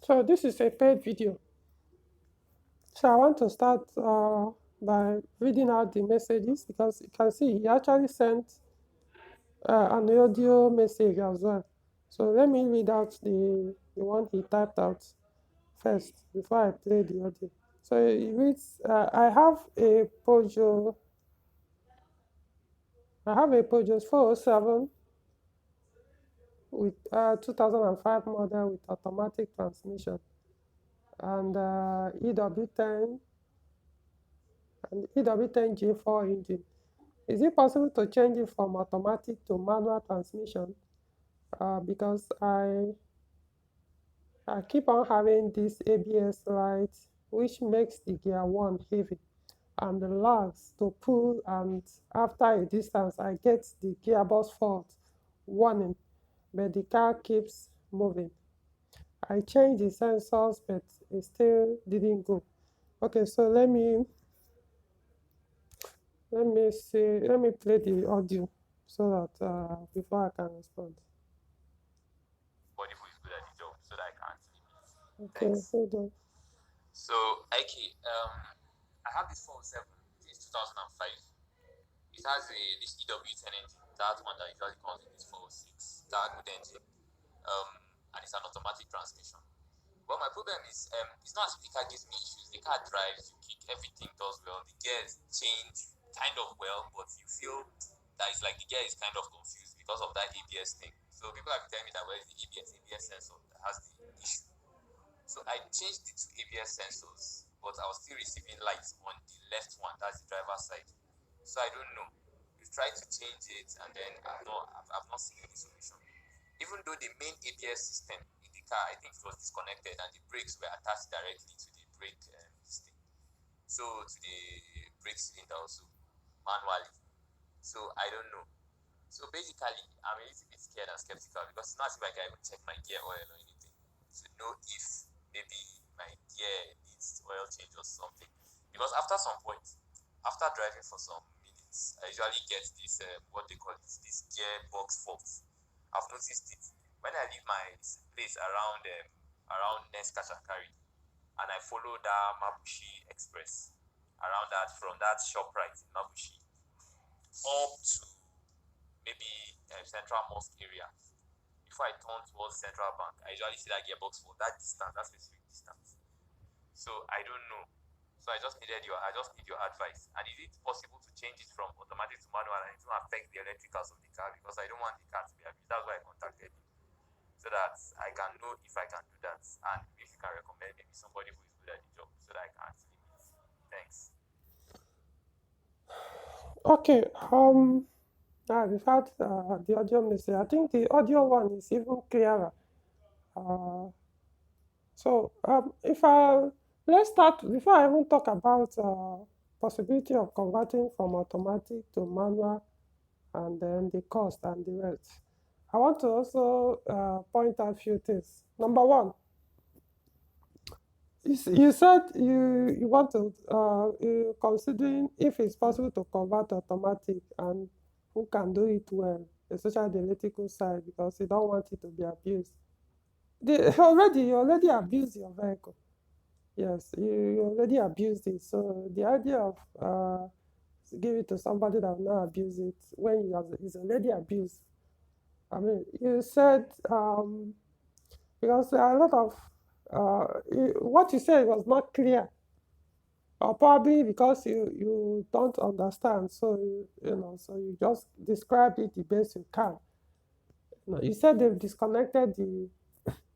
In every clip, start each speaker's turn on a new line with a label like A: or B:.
A: So this is a paid video. So I want to start by reading out the messages because you can see he actually sent an audio message as well. So let me read out the one he typed out first before I play the audio. So it reads, I have a Peugeot 407 with 2005 model with automatic transmission and EW10 J4 engine. Is it possible to change it from automatic to manual transmission? Because I keep on having this ABS light, which makes the gear one heavy and the lags to pull, and after a distance, I get the gearbox fault warning, but the car keeps moving. I changed the sensors, but it still didn't go. Okay, so let me play the audio so that before I can respond.
B: Body who is good at the job so that I can actually meet.
A: Okay,
B: Thanks.
A: hold on.
B: So, okay, I have this 407 since 2005. It has this EW10 engine, that one that usually comes with this 406, that good engine, and it's an automatic transmission. But my problem is, it's not as if the car gives me issues. The car drives, you kick, everything does well. The gears change kind of well, but you feel that it's like the gear is kind of confused because of that ABS thing. So people have been telling me that where is the ABS sensor that has the issue. So I changed it to ABS sensors, but I was still receiving lights on the left one, that's the driver's side. So I don't know. We've tried to change it, and then I've not seen any solution. Even though the main ABS system in the car, I think it was disconnected and the brakes were attached directly to the brake system. So to the brake cylinder also, manually. So I don't know. So basically, I'm a little bit scared and skeptical because it's not as if I can even check my gear oil or anything to know if maybe my gear needs oil change or something. Because after some point, after driving for some minutes, I usually get this what they call this gearbox fault. I've noticed it when I leave my place around Nes Kashakari and I follow that Mabushi Express around that from that shop right in Mabushi up to maybe Central Mosque area. Before I turn towards Central Bank, I usually see that gearbox for that distance, that specific distance. So I don't know. So I just need your advice. And is it possible to change it from automatic to manual and it won't affect the electricals of the car? Because I don't want the car to be abused. That's why I contacted you. So that I can know if I can do that. And if you can recommend maybe somebody who is good at the job so that I can actually meet. Thanks.
A: Okay, we've had the audio message. I think the audio one is even clearer. So if I let's start before I even talk about possibility of converting from automatic to manual and then the cost and the rest. I want to also point out a few things. Number one, you said you want to you considering if it's possible to convert automatic and who can do it well, especially the electrical side, because you don't want it to be abused. You already abused your vehicle. Yes, you already abused it. So the idea of give it to somebody that will not abuse it when it's already abused. I mean, you said because there are a lot of what you said was not clear, or probably because you don't understand. So so you just described it the best you can. You said they've disconnected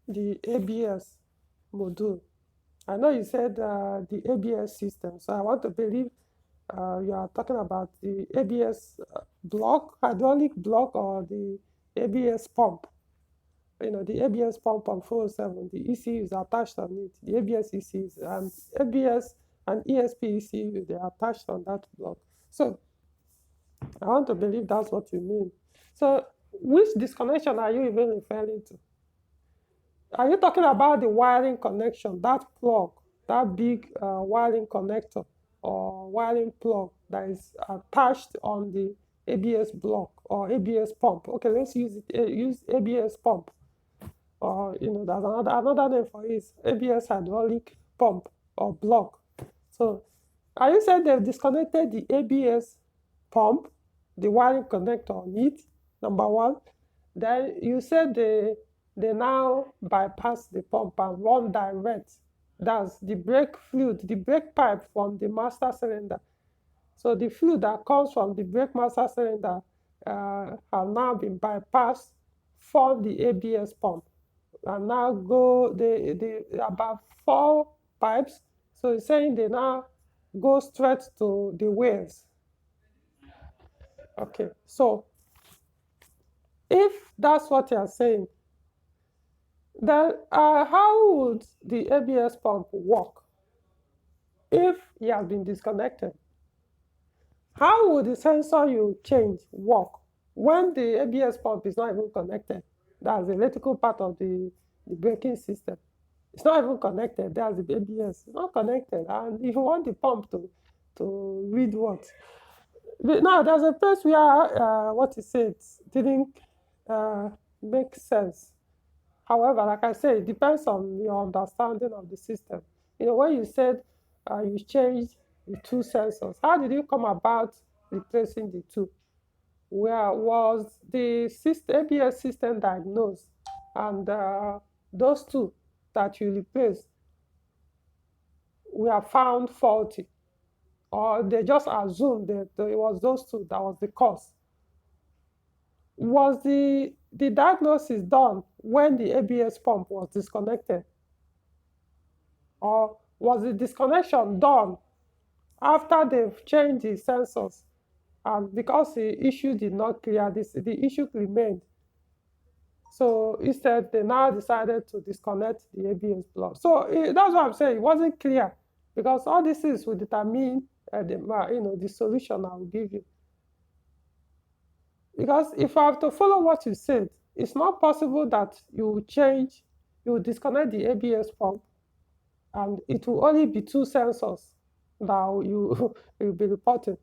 A: the ABS module. I know you said the ABS system, so I want to believe you are talking about the ABS block, hydraulic block, or the ABS pump. The ABS pump on 407, the ECU is attached on it, the ABS ECUs, and ABS and ESP ECU, they are attached on that block. So I want to believe that's what you mean. So which disconnection are you even referring to? Are you talking about the wiring connection, that plug, that big wiring connector or wiring plug that is attached on the ABS block or ABS pump? Okay, let's use ABS pump. or there's another name for it, ABS hydraulic pump or block. So, are you saying they've disconnected the ABS pump, the wiring connector on it? Number one. Then you said they now bypass the pump and run direct. That's the brake fluid, the brake pipe from the master cylinder. So the fluid that comes from the brake master cylinder have now been bypassed from the ABS pump and now go the about 4 pipes. So it's saying they now go straight to the wheels. Okay, so if that's what you're saying, then how would the ABS pump work if it has been disconnected? How would the sensor you change work when the ABS pump is not even connected? That's the electrical part of the braking system. It's not even connected. That's the ABS. It's not connected. And if you want the pump to read what? Now, there's a place where what he said didn't make sense. However, like I said, it depends on your understanding of the system. When you said you changed the two sensors, how did you come about replacing the two? Where was the ABS system diagnosed? And those two that you replaced were found faulty, or they just assumed that it was those two that was the cause. Was the diagnosis done when the ABS pump was disconnected? Or was the disconnection done after they've changed the sensors? And because the issue did not clear, the issue remained. So instead, they now decided to disconnect the ABS block. So that's what I'm saying. It wasn't clear because all these things will determine the solution I will give you. Because if I have to follow what you said, it's not possible that you will disconnect the ABS pump, and it will only be two sensors that you will be reporting.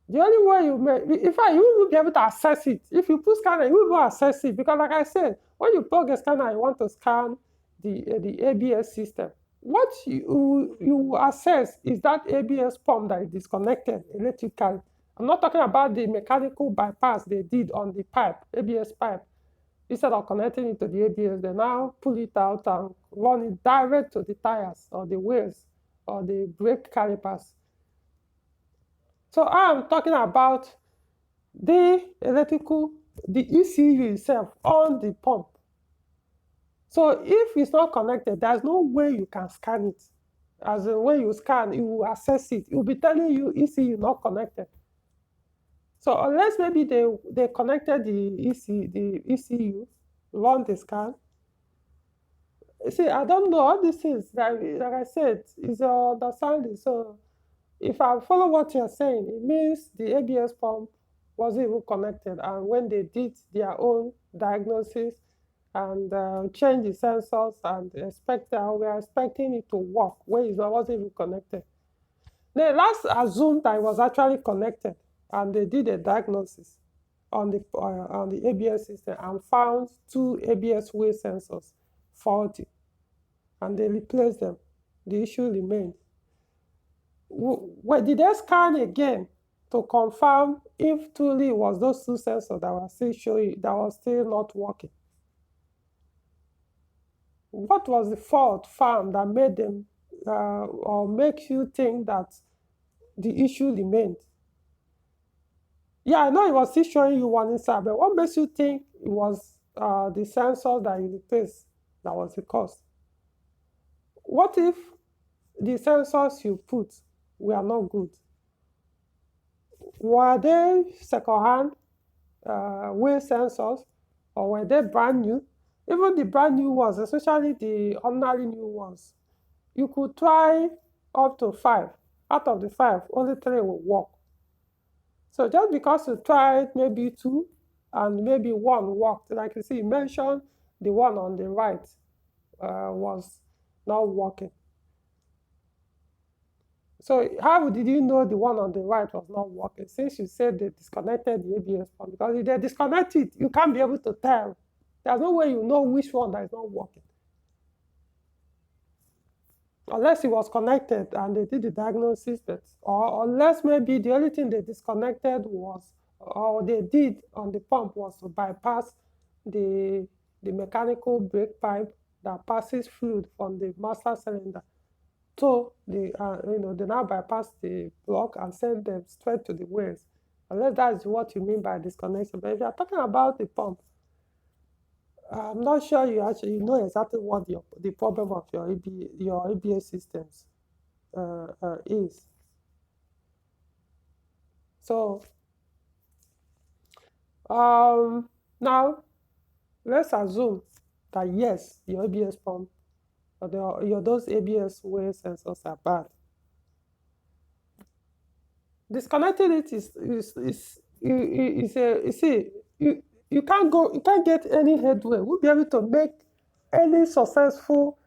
A: The only way you may, in fact, you will be able to access it. If you put scanner, you will be able to access it. Because like I said, when you plug a scanner, you want to scan the ABS system. What you assess is that ABS pump that is disconnected electrically. I'm not talking about the mechanical bypass they did on the pipe, ABS pipe. Instead of connecting it to the ABS, they now pull it out and run it direct to the tires or the wheels or the brake calipers. So I'm talking about the ECU itself on the pump. So if it's not connected, there's no way you can scan it. As in, when you scan, you will access it. It will be telling you ECU not connected. So unless maybe they connected the ECU, run the scan. See, I don't know all these things. Like I said, is your understanding. So if I follow what you're saying, it means the ABS pump wasn't even connected. And when they did their own diagnosis and change the sensors and we are expecting it to work when it wasn't even connected. They last assumed that it was actually connected, and they did a diagnosis on the ABS system and found two ABS wheel sensors faulty, and they replaced them. The issue remained. Did they scan again to confirm if truly it was those two sensors that were still showing that was still not working? What was the fault found that made them or makes you think that the issue remained? Yeah, I know it was still showing you one inside, but what makes you think it was the sensors that you replaced that was the cause? What if the sensors you put were not good? Were they second-hand wheel sensors, or were they brand new? Even the brand new ones, especially the ordinary new ones, you could try up to 5. Out of the 5, only 3 will work. So just because you tried maybe 2 and maybe 1 worked, like you see, you mentioned the one on the right was not working. So how did you know the one on the right was not working? Since you said they disconnected the ABS pump, because if they disconnect it, you can't be able to tell There's no way you know which one that is not working. Unless it was connected and they did the diagnosis, but or unless maybe the only thing they disconnected was, or they did on the pump, was to bypass the mechanical brake pipe that passes fluid from the master cylinder. So they now bypass the block and send them straight to the waves. Unless that's what you mean by disconnection. But if you're talking about the pump, I'm not sure you know exactly what the problem of your ABS systems is. So now let's assume that yes, your ABS pump or those ABS wear sensors are bad. Disconnecting it is a, you see, you can't get any headway. We'll be able to make any successful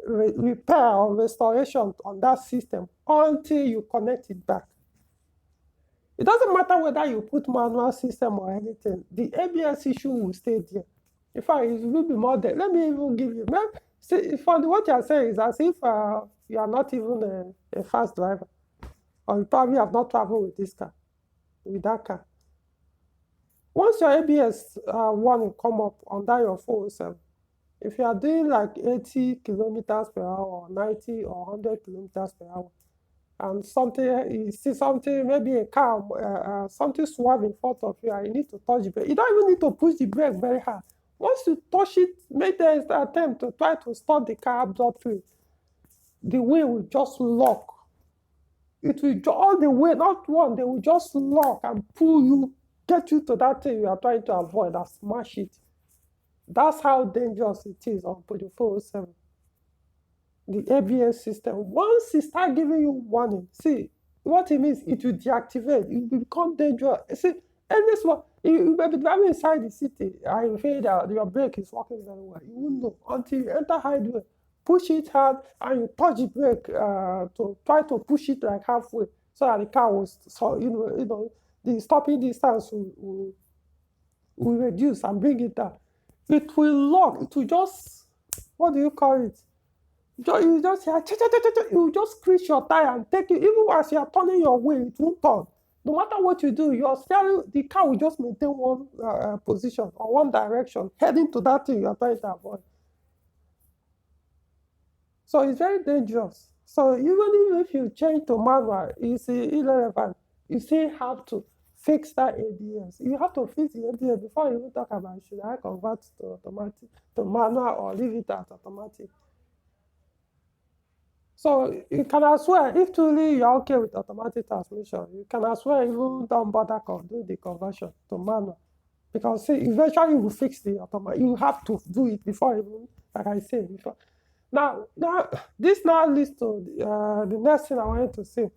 A: repair or restoration on that system until you connect it back. It doesn't matter whether you put manual system or anything, the ABS issue will stay there. In fact, it will be more there. Let me even give you, see, what you're saying is as if you are not even a fast driver, or you probably have not traveled with that car. Once your ABS warning come up under your 407, if you are doing like 80 kilometers per hour, or 90 or 100 kilometers per hour, and you see something, maybe a car, something swerve in front of you, and you need to touch the brake. You don't even need to push the brake very hard. Once you touch it, make the attempt to try to stop the car abruptly, the wheel will just lock. It will all the way, not one, they will just lock and pull you, get you to that thing you are trying to avoid and smash it. That's how dangerous it is on Peugeot 407. The ABS system, once it start giving you warning, see what it means, it will deactivate, it will become dangerous. See, and this one, you may be driving inside the city and you feel that your brake is working very well. You won't know until you enter highway, push it hard, and you touch the brake to try to push it like halfway so that the car will, the stopping distance will reduce and bring it down. It will lock, it will just, what do you call it? You just hear, you just screech your tire and take it. Even as you are turning your way, it won't turn. No matter what you do, your steering, the car will just maintain one position or one direction, heading to that thing you are trying to avoid. So it's very dangerous. So even if you change to manual, it's irrelevant. You still have to fix that ABS. You have to fix the ABS before you even talk about should I convert to automatic, to manual, or leave it at automatic. So you can as well, if truly you're okay with automatic transmission, you can as well even don't bother do the conversion to manual. Because see, eventually you will fix the automatic. You have to do it before even, like I said before. Now this now leads to the next thing I wanted to say.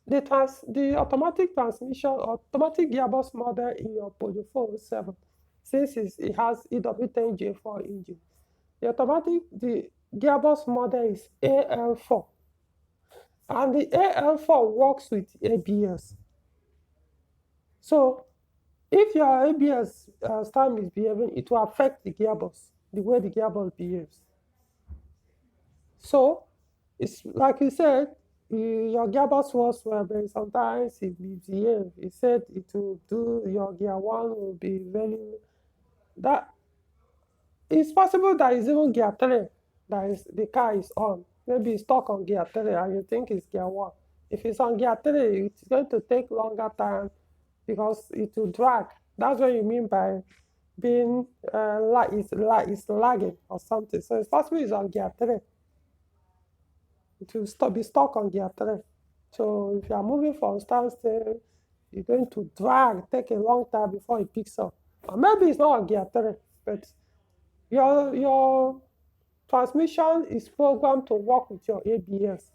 A: The automatic transmission, automatic gearbox model in your Peugeot 407, since it has EW10J4 engine, the gearbox model is AL4, and the AL4 works with ABS. So if your ABS style misbehaving, it will affect the gearbox, the way the gearbox behaves. So it's like you said, your gearbox works well, but sometimes it misbehaves. It said it will do, your gear one will be very, that it's possible that it's even gear 3 the car is on. Maybe it's stuck on gear 3 and you think it's gear 1. If it's on gear 3, it's going to take longer time because it will drag. That's what you mean by being it's lagging or something. So it's possible it's on gear 3. It will be stuck on gear 3. So if you are moving from standstill, you're going to take a long time before it picks up. Or maybe it's not on gear 3, but your transmission is programmed to work with your ABS.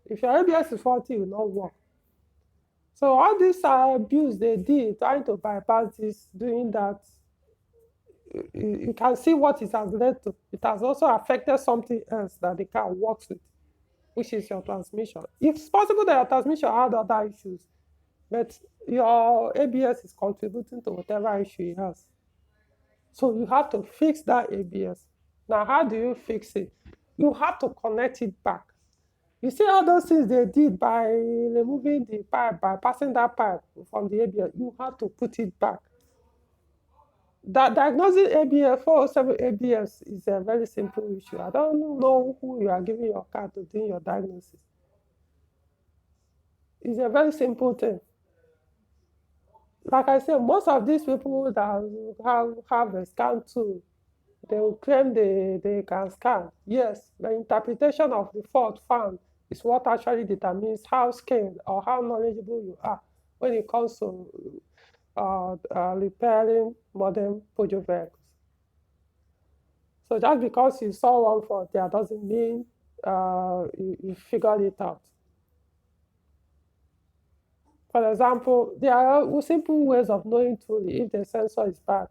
A: If your ABS is faulty, it will not work. So all this abuse they did, trying to bypass this, doing that, you can see what it has led to. It has also affected something else that the car works with, which is your transmission. It's possible that your transmission had other issues. but your ABS is contributing to whatever issue it has. So you have to fix that ABS. Now, how do you fix it? You have to connect it back. You see all those things they did by removing the pipe, by passing that pipe from the ABS, you have to put it back. That diagnosing ABS, 407 ABS is a very simple issue. I don't know who you are giving your car to do your diagnosis. It's a very simple thing. Like I said, most of these people that have a scan tool, they will claim they can scan. Yes, the interpretation of the fault found is what actually determines how skilled or how knowledgeable you are when it comes to repairing modern Peugeot vehicles. So just because you saw one fault there doesn't mean you figured it out. For example, there are simple ways of knowing truly if the sensor is bad.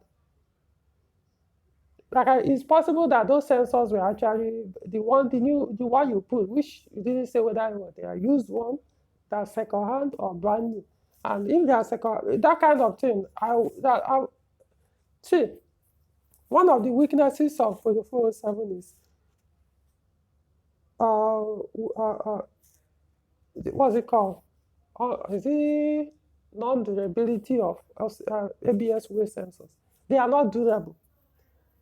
A: Like it's possible that those sensors were actually the one you put, which you didn't say whether they are used one, that's second hand or brand new. And if they are second, that kind of thing, I see. One of the weaknesses of the 407 is what's it called? Is it non-durability of ABS weight sensors? They are not durable.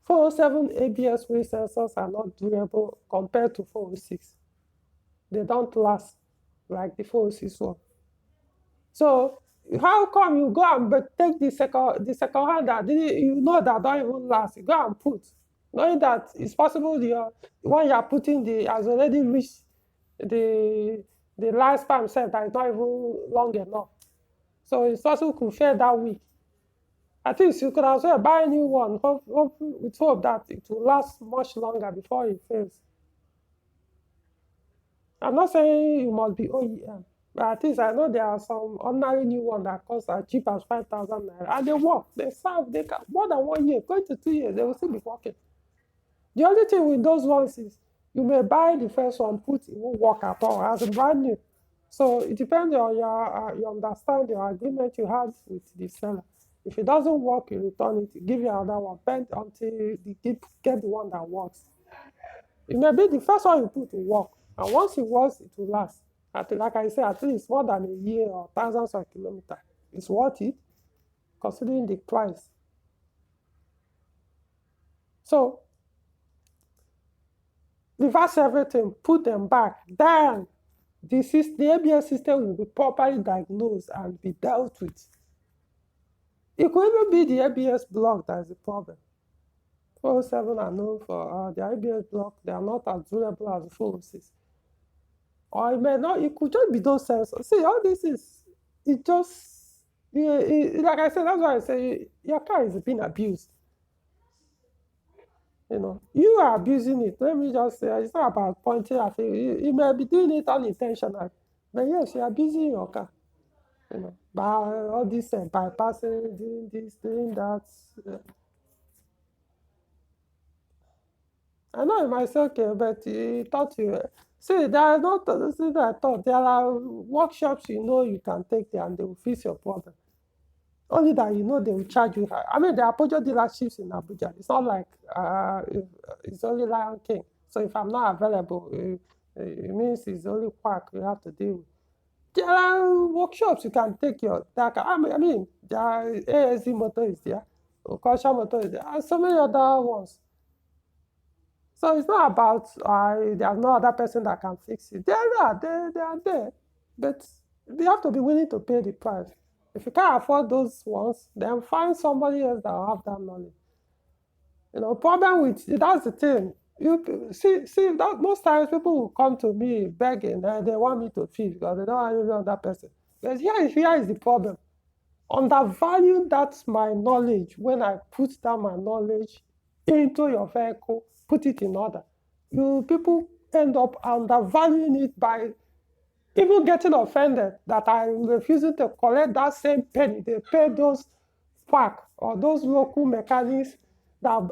A: 407 ABS weight sensors are not durable compared to 406. They don't last like the 406 one. So how come you go and take the second hand that you know that don't even last? You go and put, knowing that it's possible the one you are putting the has already reached the the lifespan set that is not even long enough. So it's possible could fail that week. At least you could as well buy a new one, with hope that it will last much longer before it fails. I'm not saying you must be OEM, but at least I know there are some ordinary new one that cost as cheap as 5,000 naira, and they work. They serve. They can more than 1 year, going to 2 years, they will still be working. The only thing with those ones is you may buy the first one, put it won't work at all as a brand new. So it depends on your understanding, your agreement you have with the seller. If it doesn't work, you return it, you give you another one, bend until you get the one that works. It may be the first one you put to work, and once it works, it will last. Like I said, at least more than a year or thousands of kilometers. It's worth it, considering the price. So reverse everything, put them back. Then the ABS system will be properly diagnosed and be dealt with. It could even be the ABS block that is the problem. 407 are known for the ABS block, they are not as durable as the 406. Or it may not, it could just be those sensors. See, all this it just, like I said, that's why I say your car is being abused. You are abusing it. Let me just say, it's not about pointing at you may be doing it unintentionally, but yes, you're abusing your car. By all this bypassing, doing this, doing that. I know it might say okay, but he thought you. See, there are not. See, I thought there are workshops you can take there and they will fix your problem. Only that they will charge you high. I mean, there are Peugeot dealerships in Abuja. It's not like it's only Lion King. So if I'm not available, it means it's only Quack you have to deal with. There are workshops you can take your car. I mean, there are ASD motor is there, Okasha motor is there, and so many other ones. So it's not about there's no other person that can fix it. They are there, but they have to be willing to pay the price. If you can't afford those ones, then find somebody else that will have that knowledge. Problem with that's the thing. You see that most times people will come to me begging and they want me to fix because they don't have any other person. But here is the problem. Undervalue that's my knowledge when I put down my knowledge into your vehicle, put it in order. You people end up undervaluing it by even getting offended that I'm refusing to collect that same penny they pay those quack or those local mechanics that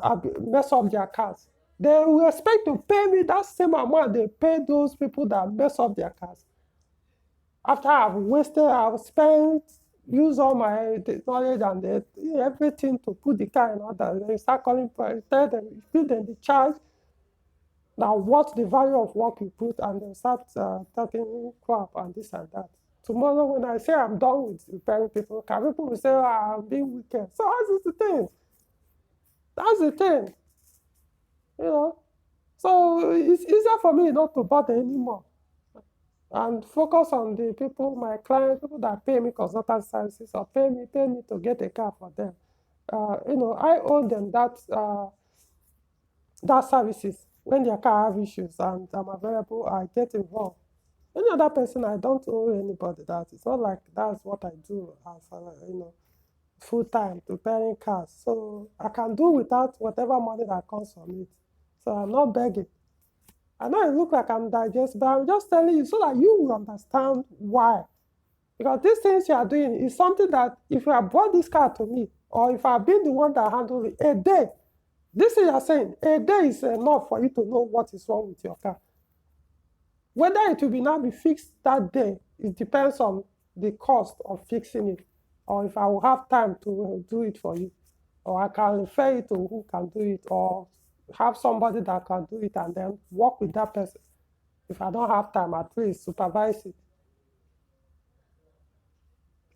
A: mess up their cars. They will expect to pay me that same amount they pay those people that mess up their cars. After I've spent, use all my knowledge and everything to put the car in order. Then you start calling, tell them, give them the charge. Now, what's the value of what you put, and then start talking crap and this and that. Tomorrow, when I say I'm done with repairing people will say, oh, I'm being wicked. So that's the thing. That's the thing, you know. So it's easier for me not to bother anymore and focus on the people, my clients, people that pay me consultant services or pay me to get a car for them. I owe them that services. When their car have issues and I'm available, I get involved. Any other person, I don't owe anybody that. It's not like that's what I do as full time preparing cars. So I can do without whatever money that comes from it. So I'm not begging. I know it looks like I'm digest, but I'm just telling you so that you will understand why. Because these things you are doing is something that if you have brought this car to me, or if I've been the one that handled it, a day, this is you're saying, a day is enough for you to know what is wrong with your car. Whether it will be now be fixed that day, it depends on the cost of fixing it, or if I will have time to do it for you, or I can refer you to who can do it, or have somebody that can do it and then work with that person. If I don't have time, at least supervise it.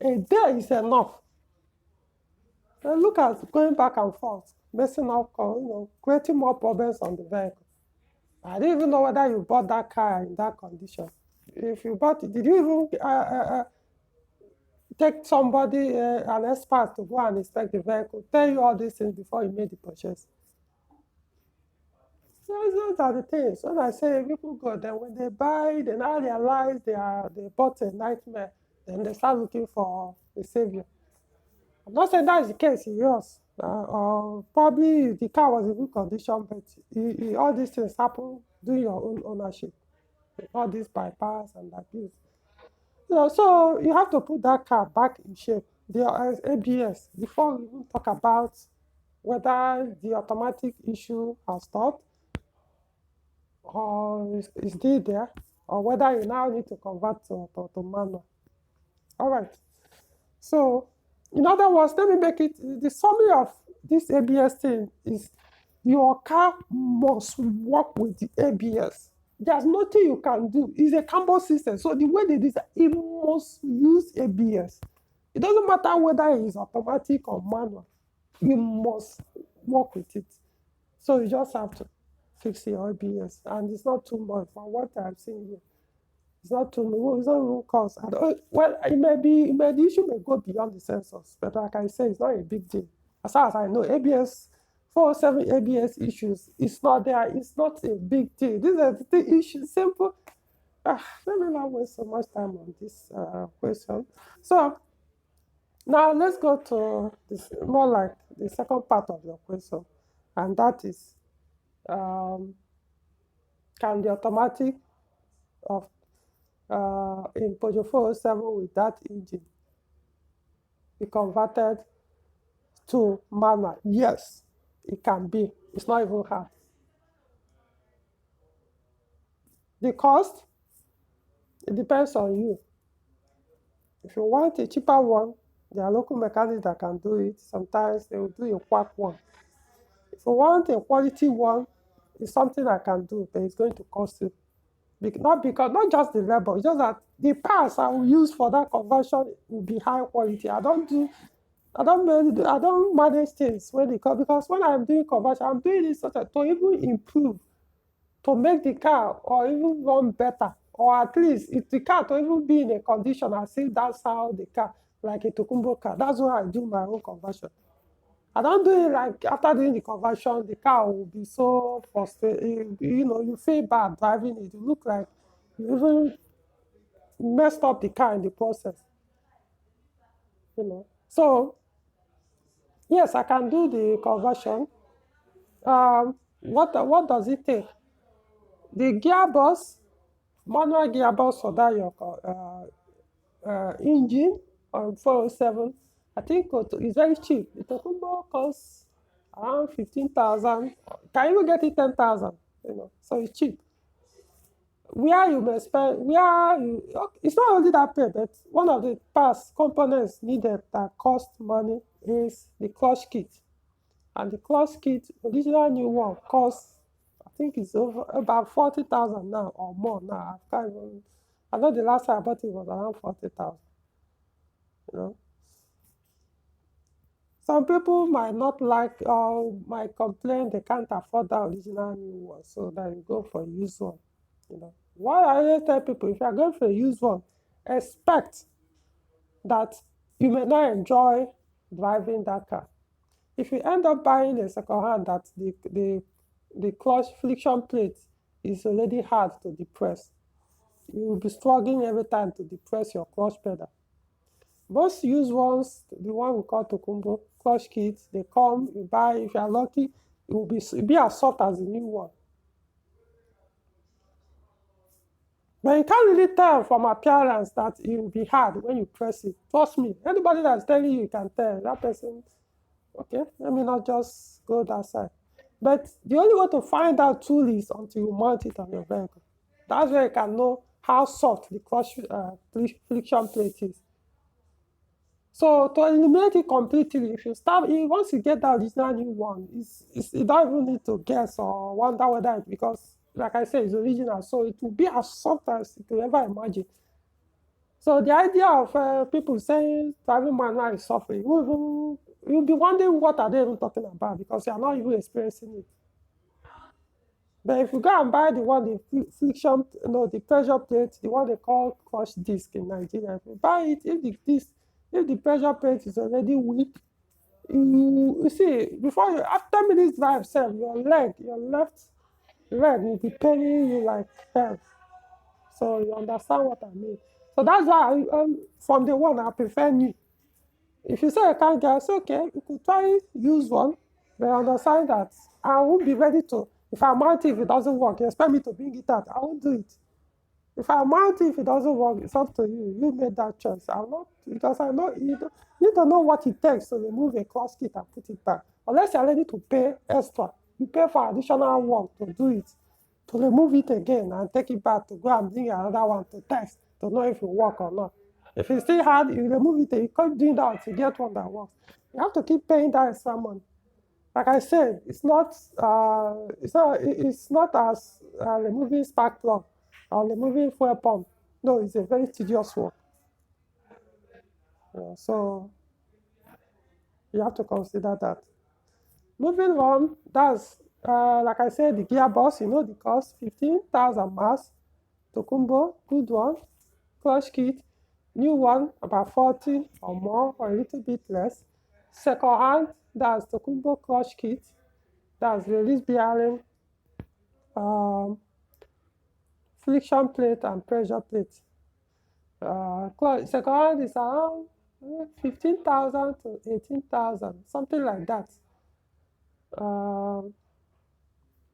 A: A day is enough. And look at going back and forth, messing up, creating more problems on the vehicle. I didn't even know whether you bought that car in that condition. If you bought it, did you even take somebody, an expert, to go and inspect the vehicle, tell you all these things before you made the purchase? So those are the things. When I say people go, then when they buy, they now realize they bought a nightmare. Then they start looking for a savior. I'm not saying that is the case in yours. Or probably the car was in good condition, but all these things happen during your own ownership. All these bypass and abuse. So you have to put that car back in shape. The ABS, before we even talk about whether the automatic issue has stopped or is still there, or whether you now need to convert to manual. All right. So, in other words, let me make it the summary of this ABS thing is your car must work with the ABS. There's nothing you can do. It's a combo system. So the way they design, it must use ABS. It doesn't matter whether it's automatic or manual. You must work with it. So you just have to fix your ABS. And it's not too much from what I'm seeing here. It's not too much. It's not even cost. Well, the issue may go beyond the sensors, but like I say, it's not a big deal. As far as I know, ABS 407 ABS issues, it's not there. It's not a big deal. These are the issues. Simple. Let me not waste so much time on this question. So now let's go to this more like the second part of your question, and that is, um, can the automatic of in Peugeot 407 with that engine be converted to manual? Yes, it can be. It's not even hard. The cost, it depends on you. If you want a cheaper one, there are local mechanics that can do it. Sometimes they will do a quack one. If you want a quality one, it's something I can do, but it's going to cost you. Not just the labor, it's just that the parts I will use for that conversion will be high quality. I don't manage things when it comes, because when I'm doing conversion, I'm doing it sort of to even improve, to make the car or even run better, or at least if the car to even be in a condition as if that's how the car, like a Tokumbo car. That's why I do my own conversion. I don't do it like after doing the conversion, the car will be so frustrated. You feel bad driving it. You look like you even messed up the car in the process. So yes, I can do the conversion. What does it take? The gearbox, manual gearbox for that your engine on 407, I think it's very cheap. The Tokumbo costs around 15,000. Can you get it 10,000? So it's cheap. where you may spend, where you, it's not only that pay, but one of the parts components needed that cost money is the clutch kit. And the clutch kit, original new one, costs, I think it's over about 40,000 now or more now. I can't even, I know the last time I bought it was around 40,000, you know. Some people might not like or might complain they can't afford that original new one, so then you go for a used one. You know, why I always tell people if you are going for a used one, expect that you may not enjoy driving that car. If you end up buying a second hand that the clutch friction plate is already hard to depress, you will be struggling every time to depress your clutch pedal. Most used ones, the one we call Tokumbo, clutch kits, they come, you buy, if you are lucky, it will be as soft as the new one. But you can't really tell from appearance that it will be hard when you press it. Trust me, anybody that's telling you, you can tell. That person, okay, let me not just go that side. But the only way to find out truly is until you mount it on your vehicle. That's where you can know how soft the clutch friction plate is. So to eliminate it completely, if you start, once you get that original new one, you don't even need to guess or wonder whether it, because like I said, it's original, so it will be as soft as you could ever imagine. So the idea of people saying driving manual is suffering, you'll be wondering what are they even talking about because you're not even experiencing it. But if you go and buy the one, the friction, the pressure plate, the one they call clutch disc in Nigeria, if you buy it, if the pressure plate is already weak, you see, before you, after minutes drive, sir, your left leg will be paining you like hell. So you understand what I mean. So that's why from the one I prefer new. If you say I can't get, it's okay. You could try use one, but understand that I won't be ready to. If I mount it, if it doesn't work, you expect me to bring it out. I won't do it. If I mount it, if it doesn't work, it's up to you. You made that choice. I'm not, because I know you don't know what it takes to remove a clutch kit and put it back. Unless you're ready to pay extra. You pay for additional work to do it, to remove it again and take it back to go and bring another one to test to know if it work or not. If it's still hard, you remove it and you keep doing that to get one that works. You have to keep paying that extra money. Like I said, it's not as removing spark plug or removing fuel pump. No, it's a very tedious work. So you have to consider that. Moving on, that's like I said, the gearbox. You know the cost, 15,000 mass. Tokumbo, good one. Clutch kit, new one about 40 or more or a little bit less. Second hand, that's Tokumbo clutch kit. That's release bearing, um, friction plate and pressure plate. Second hand is around 15,000 to 18,000, something like that. Um,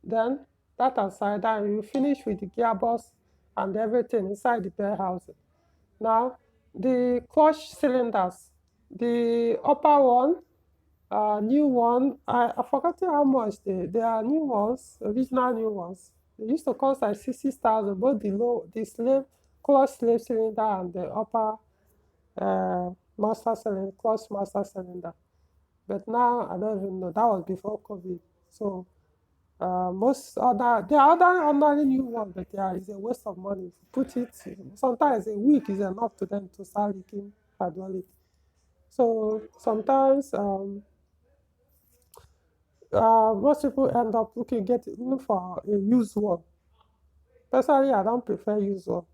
A: then that aside, then you finish with the gearbox and everything inside the bell housing. Now, the clutch cylinders, the upper one, new one, I forgot how much they are new ones, original new ones. They used to cost like 60,000, both the clutch slave cylinder and the upper clutch master cylinder. But now I don't even know. That was before COVID. So there are other ordinary new ones, but yeah, it's a waste of money. If you put it, sometimes a week is enough to them to start leaking hydraulic. So sometimes most people end up looking for a used one. Personally, I don't prefer used one,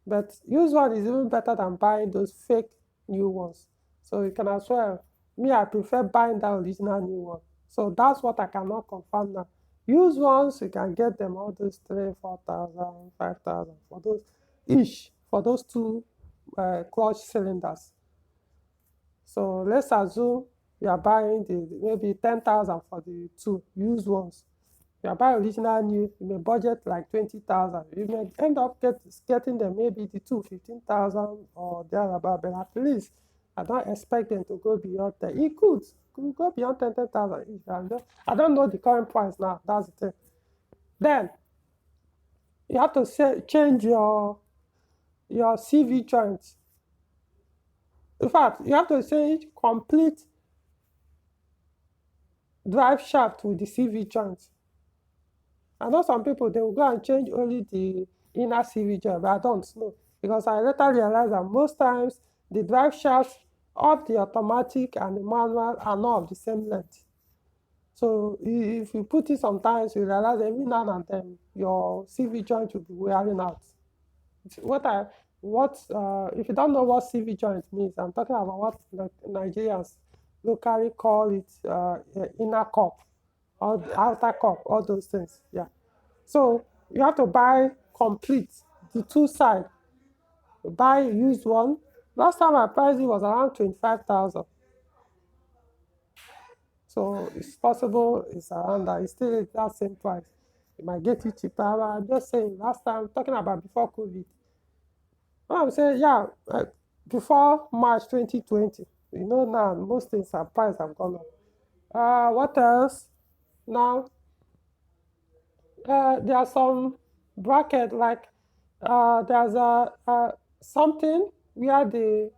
A: but used one is even better than buying those fake new ones. So you can as well. Me, I prefer buying that original new one. So that's what I cannot confirm now. Used ones, you can get them all those 3, 4,000, 5,000 for those each for those two clutch cylinders. So let's assume you are buying maybe 10,000 for the two used ones. You are buying original new, you may budget like 20,000. You may end up getting them maybe the 15,000 or thereabout, but at least I don't expect them to go beyond that. It could go beyond 10,000. I don't know the current price now. That's the thing. Then You have to change your CV joint. In fact, you have to change complete drive shaft with the CV joint. I know some people, they will go and change only the inner CV joint, but I don't know. Because I later realized that most times the drive shafts of the automatic and the manual are not of the same length. So if you put it sometimes, you realize every now and then your CV joint will be wearing out. If you don't know what CV joint means, I'm talking about what Nigerians locally call it inner cup or the outer cup, all those things. Yeah. So you have to buy complete the two side. Buy used one. Last time I priced it was around 25,000. So it's possible it's around that. It's still that same price. You might get it cheaper. But I'm just saying, last time, talking about before COVID, I'm saying, yeah, before March 2020, now most things are price have gone up. What else? Now, there are some bracket like there's a something where there's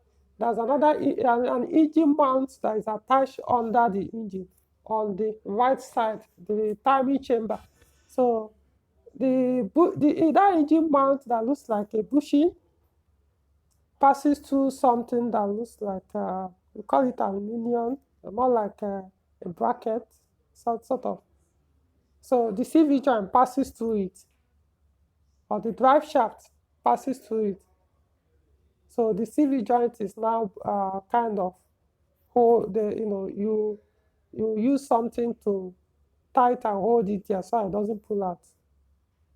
A: an engine mount that is attached under the engine on the right side, the timing chamber. So that engine mount that looks like a bushing passes through something that looks like we call it aluminium, more like a bracket, sort of. So the CV joint passes through it, or the drive shaft passes through it. So the CV joint is now kind of hold the you use something to tight and hold it there so it doesn't pull out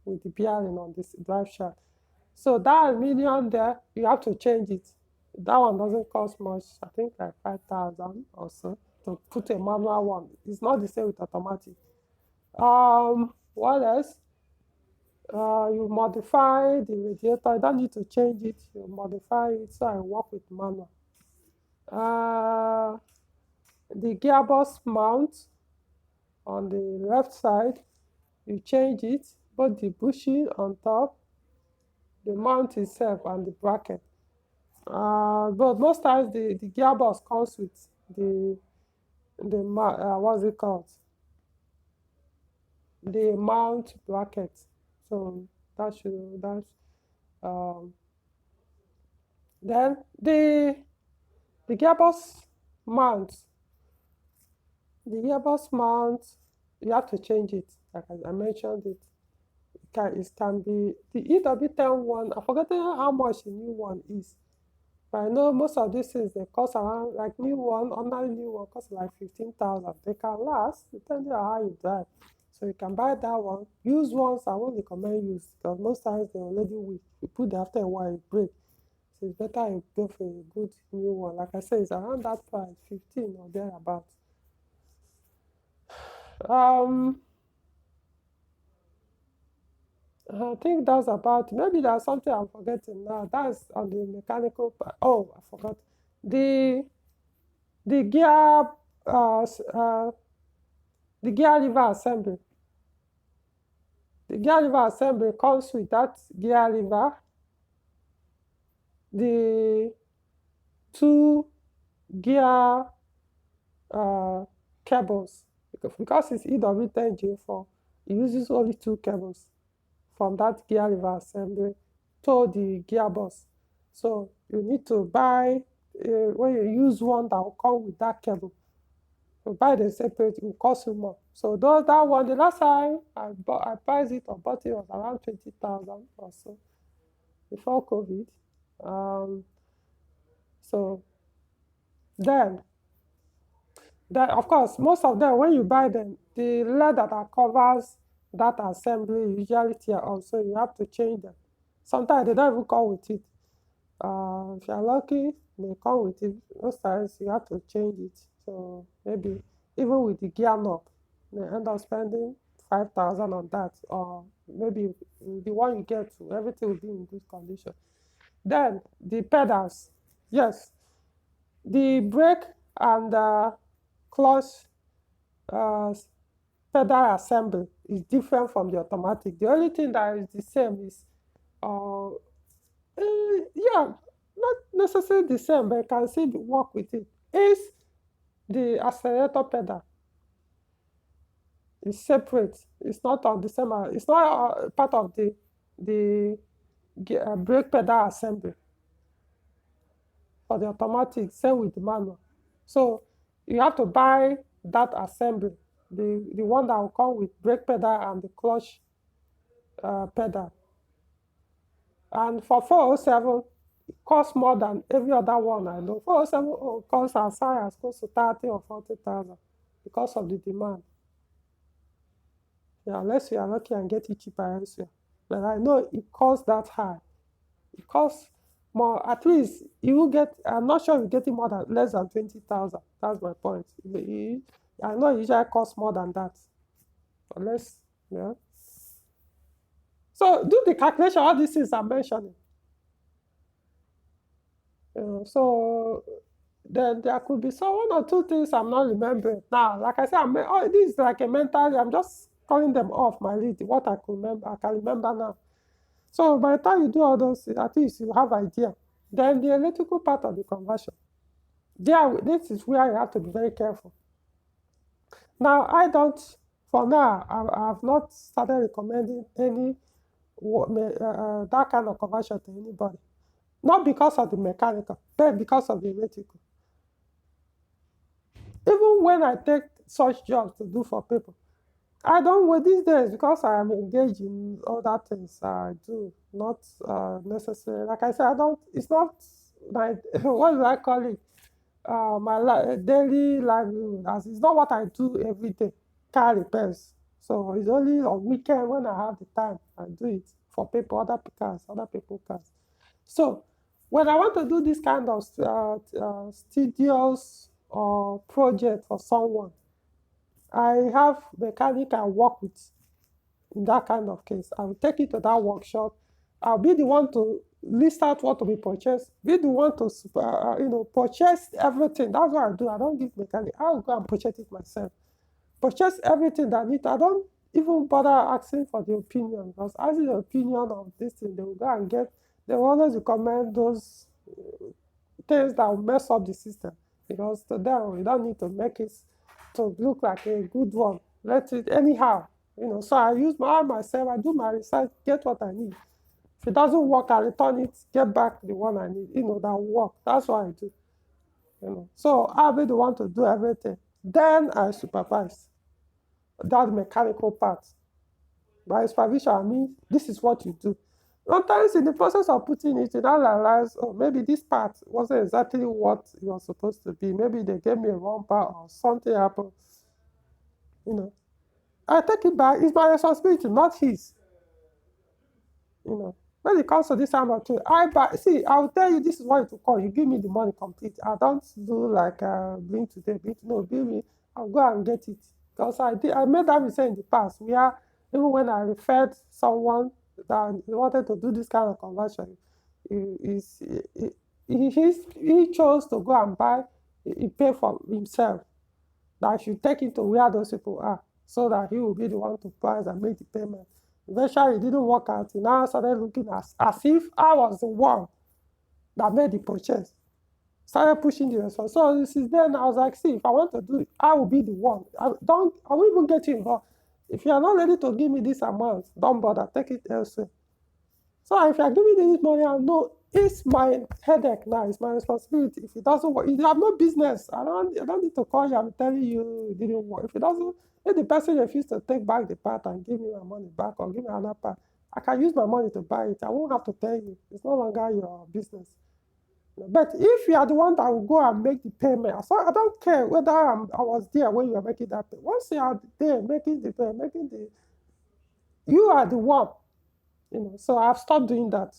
A: with the bearing on this drive shaft. So that aluminium there, you have to change it. That one doesn't cost much. I think like 5,000 or so to put a manual one. It's not the same with automatic. What else? You modify the radiator. You don't need to change it. You modify it so I work with manual. The gearbox mount on the left side, you change it, both the bushing on top, the mount itself, and the bracket. But most times the gearbox comes with what's it called? The mount bracket. So that's um, then the gearbox mount. The gearbox mount, you have to change it. Like I mentioned it. It can be the EW10 one. I've forgotten how much the new one is. But I know most of these things they cost around like ordinary new one costs like 15,000. They can last depending on how you drive. So you can buy that one. Used ones I won't recommend use because most times they're already weak. You put them after a while it break. So it's better you go for a good new one. Like I said, it's around that price, 15 or thereabouts. I think that's about. Maybe there's something I'm forgetting now. That's on the mechanical part. Oh, I forgot. The the gear the gear lever assembly. The gear lever assembly comes with that gear lever, the two gear cables. Because it's EW10J4, it uses only two cables from that gear lever assembly to the gearbox. So you need to buy, when you use one that will come with that cable, you buy them separate, it will cost you more. So that one, the last time I priced it or bought it was around 20,000 or so before COVID. So then, of course, most of them, when you buy them, the leather that covers that assembly usually tear off, so you have to change them. Sometimes they don't even come with it. If you're lucky, they come with it. Most times you have to change it. So maybe even with the gear knob, you end up spending 5,000 on that, or maybe the one you get to, everything will be in good condition. Then the pedals, yes, the brake and clutch uh, pedal assembly is different from the automatic. The only thing that is the same is, yeah, not necessarily the same, but you can still work with it, is the accelerator pedal. It's separate. It's not on the same. It's not part of the brake pedal assembly for the automatic. Same with the manual. So you have to buy that assembly, the one that will come with brake pedal and the clutch pedal. And for 407, it costs more than every other one I know. 407 costs as high as close to 30 or 40,000 because of the demand. Yeah, unless you are lucky and get it cheaper elsewhere. But I know it costs that high. It costs more. At least you will get. I'm not sure you're getting more than less than 20,000. That's my point. I know it usually costs more than that. Unless, yeah. So do the calculation. All these things I'm mentioning. So then there could be so one or two things I'm not remembering now. Like I said, this is like a mental. I'm just calling them off my list. What I could remember, I can remember now. So by the time you do all those, at least you have idea. Then the electrical part of the conversion. This is where you have to be very careful. Now I don't. For now, I have not started recommending any that kind of conversion to anybody. Not because of the mechanical, but because of the electrical. Even when I take such jobs to do for people, I don't wait these days because I am engaged in other things I do, not necessarily. Like I said, I don't, it's not my, what do I call it? My daily livelihood. As it's not what I do every day. Car repairs. So it's only on weekend when I have the time, I do it for people, other people cars. So when I want to do this kind of studios or project for someone, I have mechanic I work with in that kind of case. I will take it to that workshop. I'll be the one to list out what to be purchased, be the one to purchase everything. That's what I do. I don't give mechanic. I'll go and purchase it myself. Purchase everything that I need. I don't even bother asking for the opinion, because asking the opinion of this thing, they will go and get, they will always recommend those things that will mess up the system, because to them, you don't need to make it to look like a good one. Let it anyhow, So I use myself, I do my research, get what I need. If it doesn't work, I return it, get back the one I need, that will work. That's what I do. So I'll be the one to do everything. Then I supervise that mechanical part. By supervision, I mean this is what you do. Sometimes in the process of putting it, you now realize, oh, maybe this part wasn't exactly what it was supposed to be. Maybe they gave me a wrong part or something happened. I take it back. It's my responsibility, not his. When it comes to this time of two, I will tell you this is what it will cost. You give me the money complete. I don't do like bring today, no, give me. I'll go and get it. Because I made that mistake in the past where even when I referred someone that wanted to do this kind of conversion, he chose to go and buy, he paid for himself. That I should take it to where those people are, so that he will be the one to price and make the payment. Eventually, it didn't work out. He now started looking as if I was the one that made the purchase. Started pushing the response. So since then, I was like, see, if I want to do it, I will be the one. I won't even get you involved. If you are not ready to give me this amount, don't bother. Take it elsewhere. So if you are giving me this money, I know it's my headache now. It's my responsibility. If it doesn't work, you have no business. I don't need to call you. I'm telling you it didn't work. If the person refuses to take back the part and give me my money back or give me another part, I can use my money to buy it. I won't have to tell you. It's no longer your business. But if you are the one that will go and make the payment, so I don't care whether I was there when you were making that payment. Once you are there making the payment, you are the one. So I've stopped doing that.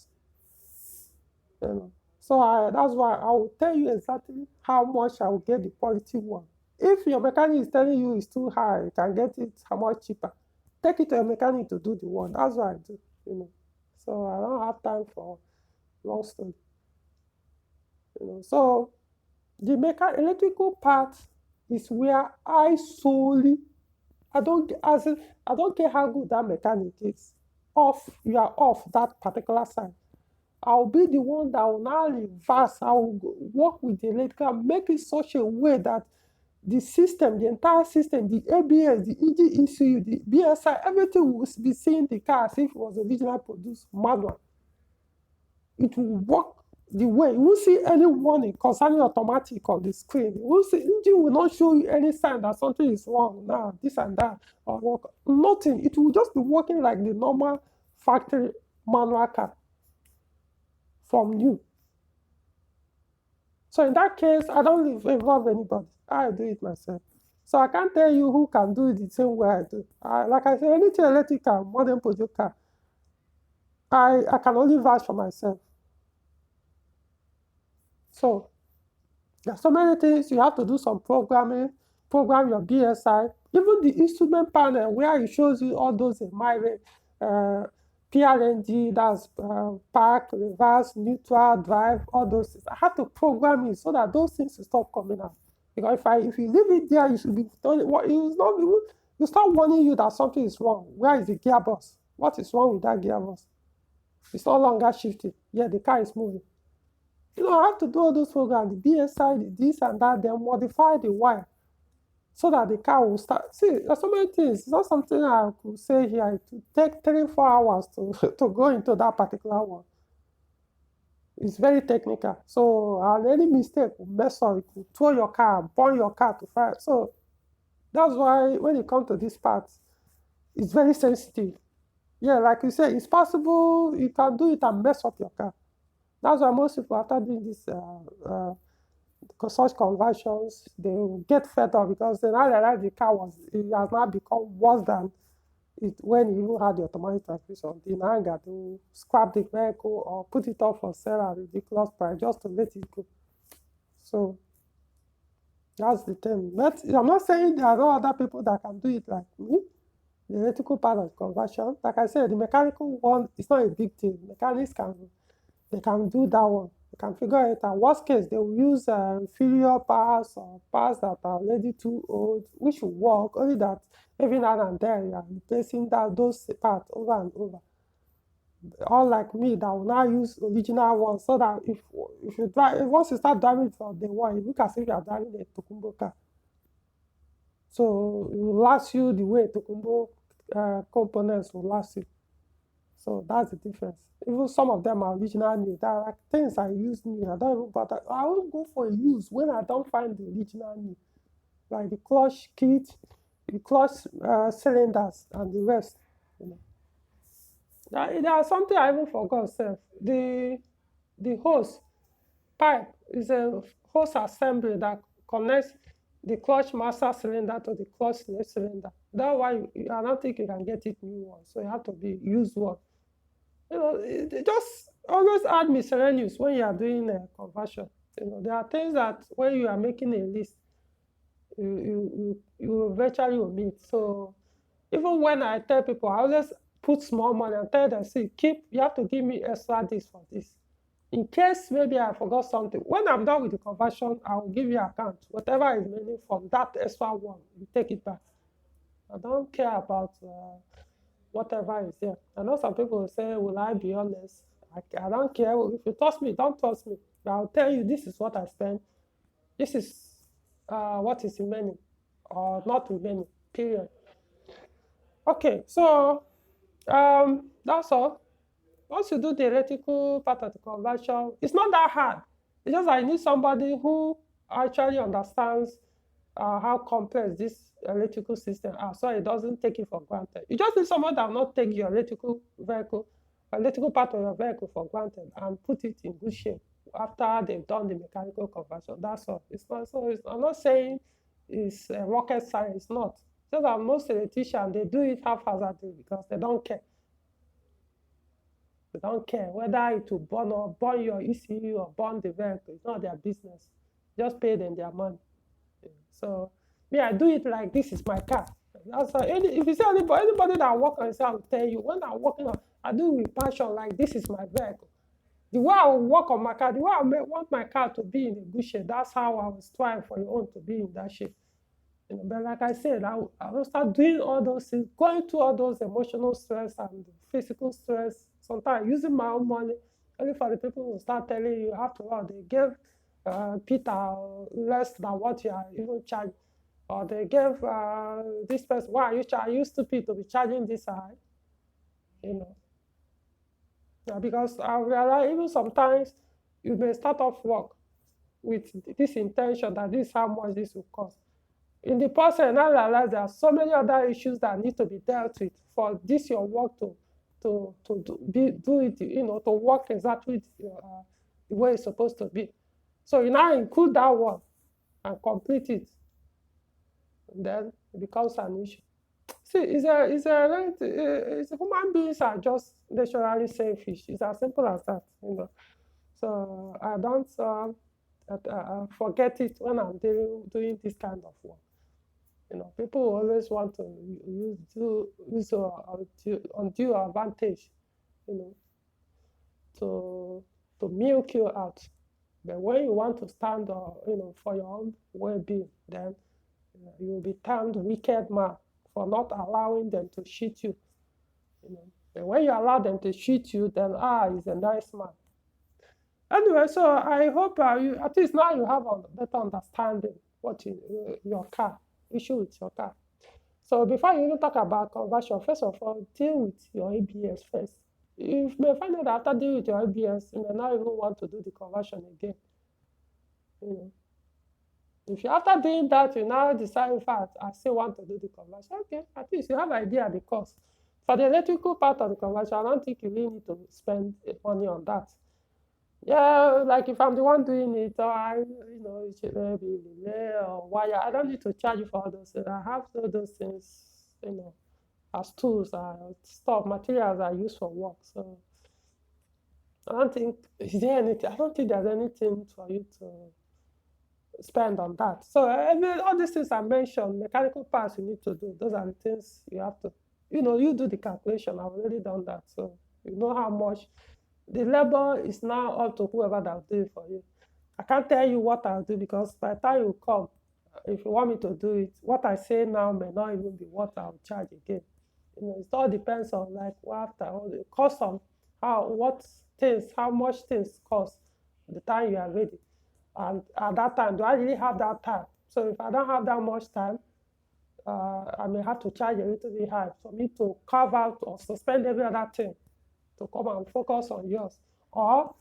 A: So that's why I will tell you exactly how much I will get the quality one. If your mechanic is telling you it's too high, you can get it how much cheaper. Take it to a mechanic to do the one. That's what I do. So I don't have time for long story. So the electrical part is where I solely I don't care how good that mechanic is. Off, you are off that particular side. I'll be the one that will now reverse. I will work with the electrical, make it such a way that the system, the entire system, the ABS, the engine ECU, the BSI, everything will be seeing the car as if it was originally produced manual. It will work the way. You won't see any warning concerning automatic on the screen. You won't see, engine will not show you any sign that something is wrong now, this and that, or work. Nothing. It will just be working like the normal factory manual car from new. So in that case, I don't involve anybody. I do it myself. So I can't tell you who can do it the same way I do. Like I said, anything electrical, modern Peugeot car, I can only vouch for myself. So there's so many things you have to do some programming, program your BSI, even the instrument panel where it shows you all those mileage, uh, PRNG, that's park, reverse, neutral, drive, all those things. I have to program it so that those things will stop coming out. Because if you leave it there, you should be told what it is not. You start warning you that something is wrong. Where is the gearbox? What is wrong with that gearbox? It's no longer shifting. Yeah, the car is moving. I have to do all those programs, the BSI, the this and that, then modify the wire so that the car will start. See, there's so many things. It's not something I could say here. It will take 3-4 hours to go into that particular one. It's very technical. So any mistake will mess up. It will throw your car, burn your car to fire. So that's why when it comes to this part, it's very sensitive. Yeah, like you said, it's possible you can do it and mess up your car. That's why most people, after doing this such conversions, they will get fed up because they now realize the car it has now become worse than it when you even had the automatic transmission. They now got to scrap the vehicle or put it up for sale at a ridiculous price just to let it go. So that's the thing. But I'm not saying there are no other people that can do it like me. The electrical part of conversion, like I said, the mechanical one is not a big thing. Mechanics they can do that one. They can figure it out. Worst case, they will use inferior parts or parts that are already too old, which will work, only that every now and then you are replacing those parts over and over. Unlike me, that will now use original ones, so that if you drive, once you start driving from day one, you look as if you are driving a Tokumbo car. So it will last you the way Tokumbo components will last you. So that's the difference. Even some of them are original new. There are like things I use new. I don't even bother. I won't go for a use when I don't find the original new. Like the clutch kit, the clutch cylinders, and the rest. You know. There are something I even forgot, sir. The hose pipe is a hose assembly that connects the clutch master cylinder to the clutch slave cylinder. That's why I don't think you can get it new one. So you have to be used one. Just always add miscellaneous when you are doing a conversion. There are things that when you are making a list, you virtually omit. So even when I tell people, I always put small money and tell them, see, you have to give me extra this for this. In case maybe I forgot something. When I'm done with the conversion, I will give you account. Whatever is remaining from that extra one, you take it back. I don't care about whatever is there. I know some people will say, will I be honest? I don't care. If you trust me, don't trust me. But I'll tell you, this is what I spent. This is what is remaining or not remaining, period. Okay, so that's all. Once you do the electrical part of the conversion, it's not that hard. It's just I need somebody who actually understands how complex this electrical system are, so it doesn't take it for granted. You just need someone that will not take your electrical part of your vehicle for granted and put it in good shape after they've done the mechanical conversion. That's all. I'm not saying it's rocket science. It's not. Just that most electricians, they do it haphazardly because they don't care. They don't care whether it will burn your ECU or burn the vehicle. It's not their business. Just pay them their money. So me, I do it like this is my car. If you see anybody that work on it, I will tell you, when I'm working on, I do with passion like this is my vehicle. The way I will work on my car, the way I want my car to be in a good shape, that's how I will strive for your own to be in that shape. But like I said, I will start doing all those things, going through all those emotional stress and physical stress. Sometimes using my own money, only for the people who start telling you after all they gave Peter less than what you are even charging, or they gave this person. Why are you charging? You stupid to be charging this high, you know. Yeah, because I realize even sometimes you may start off work with this intention that this is how much this will cost. In the process, I realize there are so many other issues that need to be dealt with for this your work do it, to work exactly the way it's supposed to be. So you now include that one and complete it, and then it becomes an issue. See, human beings are just naturally selfish. It's as simple as that. So I don't forget it when I'm doing this kind of work. People always want to use undue advantage, you know, to milk you out. But when you want to stand, for your own well-being, then you will be termed wicked man for not allowing them to cheat you. And when you allow them to cheat you, then he's a nice man. Anyway, so I hope at least now you have a better understanding what your car issue with your car. So before you even talk about conversion, first of all, deal with your ABS first. You may find out that after dealing with your ABS, you may not even want to do the conversion again. If you after doing that, you now decide, in fact, I still want to do the conversion. Okay, at least you have an idea of the cost. For the electrical part of the conversion, I don't think you really need to spend money on that. Yeah, like if I'm the one doing it, or it should maybe relay or wire. I don't need to charge you for all those things. I have all those things, as tools, stuff, materials I use for work. So I don't think is there anything. I don't think there's anything for you to spend on that. So all these things I mentioned, mechanical parts you need to do. Those are the things you have to. You do the calculation. I've already done that, so you know how much. The labor is now up to whoever that will do it for you. I can't tell you what I'll do because by the time you come, if you want me to do it, what I say now may not even be what I'll charge again. It all depends on what the cost of how much things cost the time you are ready. And at that time, do I really have that time? So if I don't have that much time, I may have to charge a little bit high for me to carve out or suspend every other thing to come and focus on yours. Or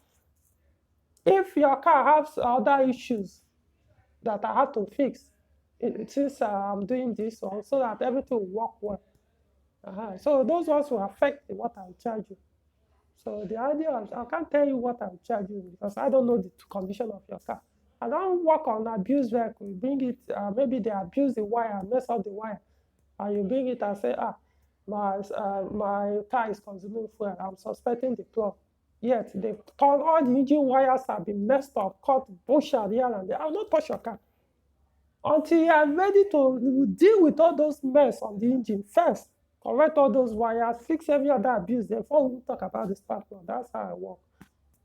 A: if your car has other issues that I have to fix, since I'm doing this one, so that everything will work well. So those ones will affect what I'll charge you. So the idea is I can't tell you what I'll charge you because I don't know the condition of your car. I don't work on abused vehicle. Bring it, maybe they abuse the wire, mess up the wire, and you bring it and say, my car is consuming fuel. I'm suspecting the plug. Yet all the engine wires have been messed up, cut, bushel here and there. I will not touch your car until you are ready to deal with all those mess on the engine first. Correct all those wires, fix every other abuse before we talk about the spark plug. That's how I work.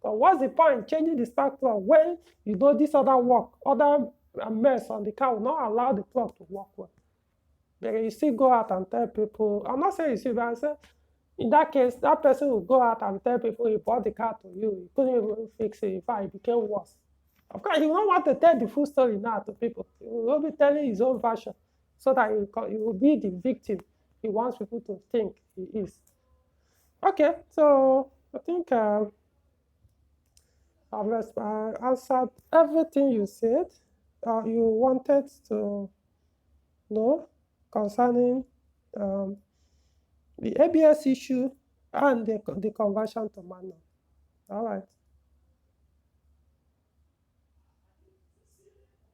A: But what's the point changing the spark plug when this other mess on the car will not allow the plug to work well? But you still go out and tell people, I'm not saying you see, but I say, in that case, that person will go out and tell people he bought the car to you. He couldn't even fix it. In fact, it became worse. Of course, he don't want to tell the full story now to people. He will be telling his own version so that he will be the victim he wants people to think he is. Okay, so I think I've answered everything you said. You wanted to know concerning the ABS issue and the conversion to manual. All right.